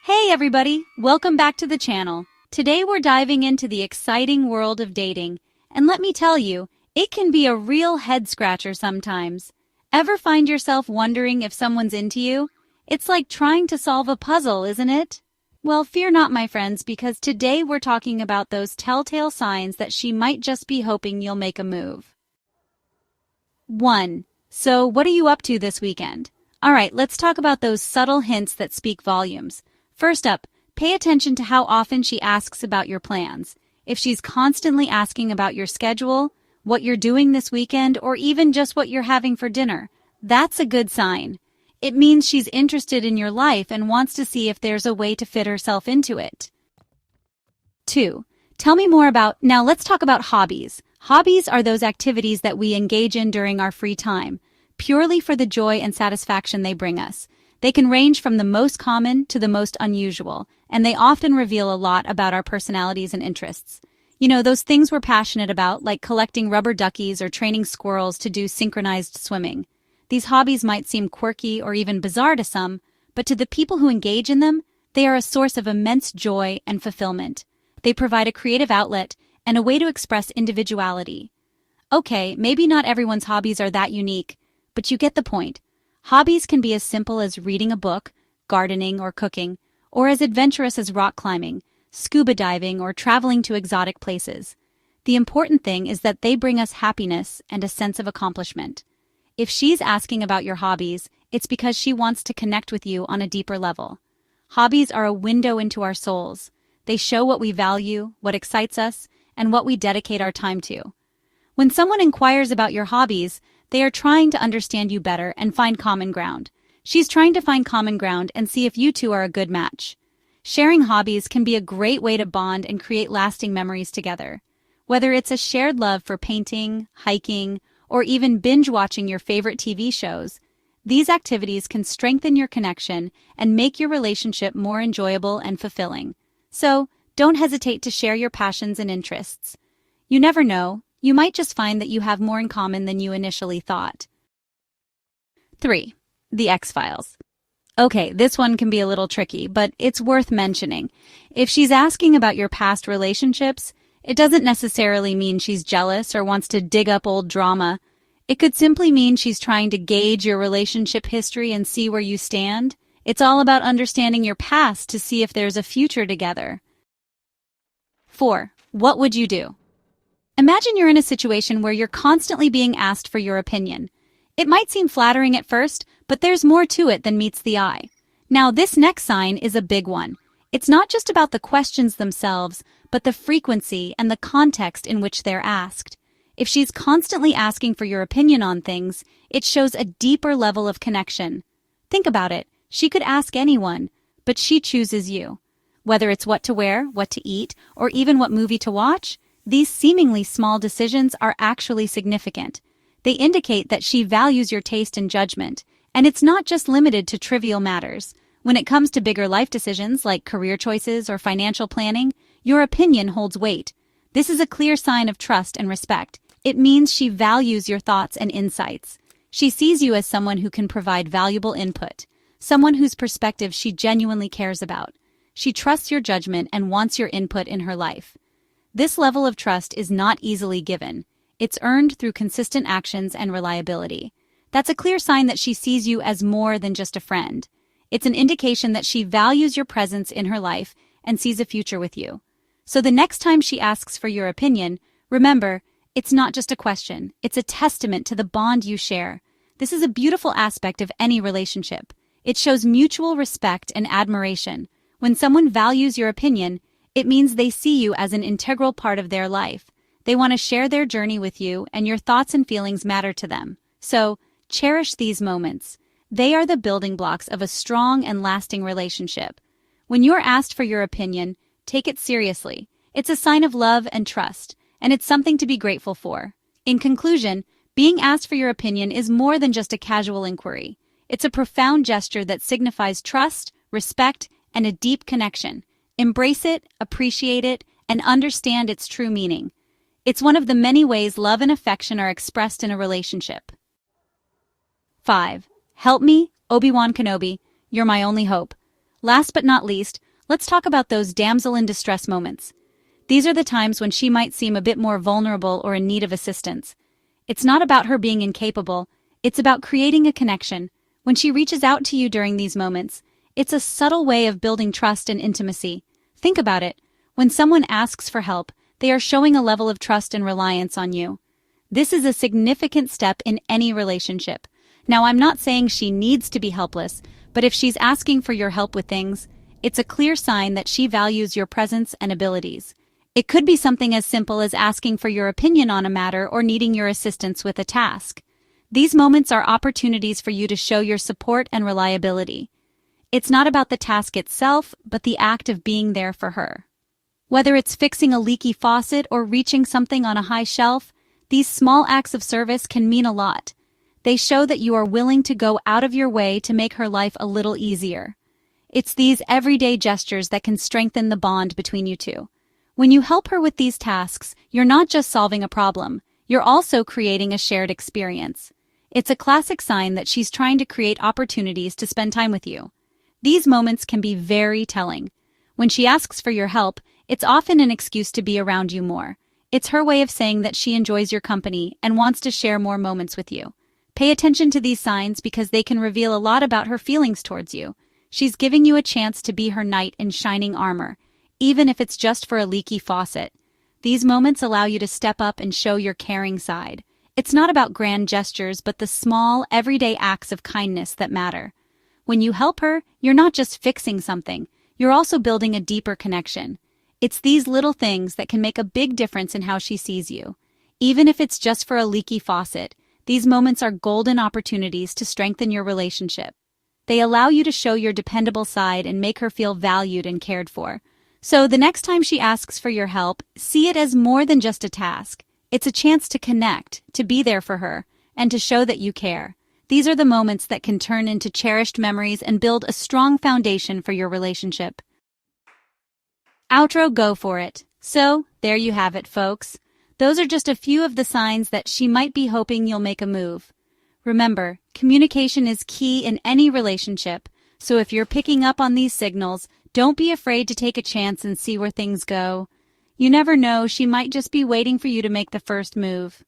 Hey everybody, welcome back to the channel. Today we're diving into the exciting world of dating, and let me tell you, it can be a real head-scratcher sometimes. Ever find yourself wondering if someone's into you? It's like trying to solve a puzzle, isn't it? Well, fear not, my friends, because today we're talking about those telltale signs that she might just be hoping you'll make a move. 1. So, what are you up to this weekend? Alright, let's talk about those subtle hints that speak volumes. First up, pay attention to how often she asks about your plans. If she's constantly asking about your schedule, what you're doing this weekend, or even just what you're having for dinner, that's a good sign. It means she's interested in your life and wants to see if there's a way to fit herself into it. 2. Now let's talk about hobbies. Hobbies are those activities that we engage in during our free time, purely for the joy and satisfaction they bring us. They can range from the most common to the most unusual, and they often reveal a lot about our personalities and interests. You know, those things we're passionate about, like collecting rubber duckies or training squirrels to do synchronized swimming. These hobbies might seem quirky or even bizarre to some, but to the people who engage in them, they are a source of immense joy and fulfillment. They provide a creative outlet and a way to express individuality. Okay, maybe not everyone's hobbies are that unique, but you get the point. Hobbies can be as simple as reading a book, gardening, or cooking, or as adventurous as rock climbing, scuba diving, or traveling to exotic places. The important thing is that they bring us happiness and a sense of accomplishment. If she's asking about your hobbies, it's because she wants to connect with you on a deeper level. Hobbies are a window into our souls. They show what we value, what excites us, and what we dedicate our time to. When someone inquires about your hobbies, they are trying to understand you better and find common ground. She's trying to find common ground and see if you two are a good match. Sharing hobbies can be a great way to bond and create lasting memories together. Whether it's a shared love for painting, hiking, or even binge-watching your favorite TV shows, these activities can strengthen your connection and make your relationship more enjoyable and fulfilling. So, don't hesitate to share your passions and interests. You never know, you might just find that you have more in common than you initially thought. 3. The X-Files. Okay, this one can be a little tricky, but it's worth mentioning. If she's asking about your past relationships, it doesn't necessarily mean she's jealous or wants to dig up old drama. It could simply mean she's trying to gauge your relationship history and see where you stand. It's all about understanding your past to see if there's a future together. 4. What would you do? Imagine you're in a situation where you're constantly being asked for your opinion. It might seem flattering at first, but there's more to it than meets the eye. Now, this next sign is a big one. It's not just about the questions themselves, but the frequency and the context in which they're asked. If she's constantly asking for your opinion on things, it shows a deeper level of connection. Think about it. She could ask anyone, but she chooses you. Whether it's what to wear, what to eat, or even what movie to watch, these seemingly small decisions are actually significant. They indicate that she values your taste and judgment, and it's not just limited to trivial matters. When it comes to bigger life decisions like career choices or financial planning, your opinion holds weight. This is a clear sign of trust and respect. It means she values your thoughts and insights. She sees you as someone who can provide valuable input, someone whose perspective she genuinely cares about. She trusts your judgment and wants your input in her life. This level of trust is not easily given. It's earned through consistent actions and reliability. That's a clear sign that she sees you as more than just a friend. It's an indication that she values your presence in her life and sees a future with you. So the next time she asks for your opinion, remember, it's not just a question. It's a testament to the bond you share. This is a beautiful aspect of any relationship. It shows mutual respect and admiration. When someone values your opinion, it means they see you as an integral part of their life. They want to share their journey with you, and your thoughts and feelings matter to them. So, cherish these moments. They are the building blocks of a strong and lasting relationship. When you're asked for your opinion, take it seriously. It's a sign of love and trust, and it's something to be grateful for. In conclusion, being asked for your opinion is more than just a casual inquiry. It's a profound gesture that signifies trust, respect, and a deep connection. Embrace it, appreciate it, and understand its true meaning. It's one of the many ways love and affection are expressed in a relationship. 5. Help me, Obi-Wan Kenobi. You're my only hope. Last but not least, let's talk about those damsel in distress moments. These are the times when she might seem a bit more vulnerable or in need of assistance. It's not about her being incapable, it's about creating a connection. When she reaches out to you during these moments, it's a subtle way of building trust and intimacy. Think about it. When someone asks for help, they are showing a level of trust and reliance on you. This is a significant step in any relationship. Now, I'm not saying she needs to be helpless, but if she's asking for your help with things, it's a clear sign that she values your presence and abilities. It could be something as simple as asking for your opinion on a matter or needing your assistance with a task. These moments are opportunities for you to show your support and reliability. It's not about the task itself, but the act of being there for her. Whether it's fixing a leaky faucet or reaching something on a high shelf, these small acts of service can mean a lot. They show that you are willing to go out of your way to make her life a little easier. It's these everyday gestures that can strengthen the bond between you two. When you help her with these tasks, you're not just solving a problem, you're also creating a shared experience. It's a classic sign that she's trying to create opportunities to spend time with you. These moments can be very telling. When she asks for your help, it's often an excuse to be around you more. It's her way of saying that she enjoys your company and wants to share more moments with you. Pay attention to these signs because they can reveal a lot about her feelings towards you. She's giving you a chance to be her knight in shining armor, even if it's just for a leaky faucet. These moments allow you to step up and show your caring side. It's not about grand gestures, but the small, everyday acts of kindness that matter. When you help her, you're not just fixing something, you're also building a deeper connection. It's these little things that can make a big difference in how she sees you. Even if it's just for a leaky faucet, these moments are golden opportunities to strengthen your relationship. They allow you to show your dependable side and make her feel valued and cared for. So the next time she asks for your help, see it as more than just a task. It's a chance to connect, to be there for her, and to show that you care. These are the moments that can turn into cherished memories and build a strong foundation for your relationship. Outro, go for it. So, there you have it, folks. Those are just a few of the signs that she might be hoping you'll make a move. Remember, communication is key in any relationship, so if you're picking up on these signals, don't be afraid to take a chance and see where things go. You never know, she might just be waiting for you to make the first move.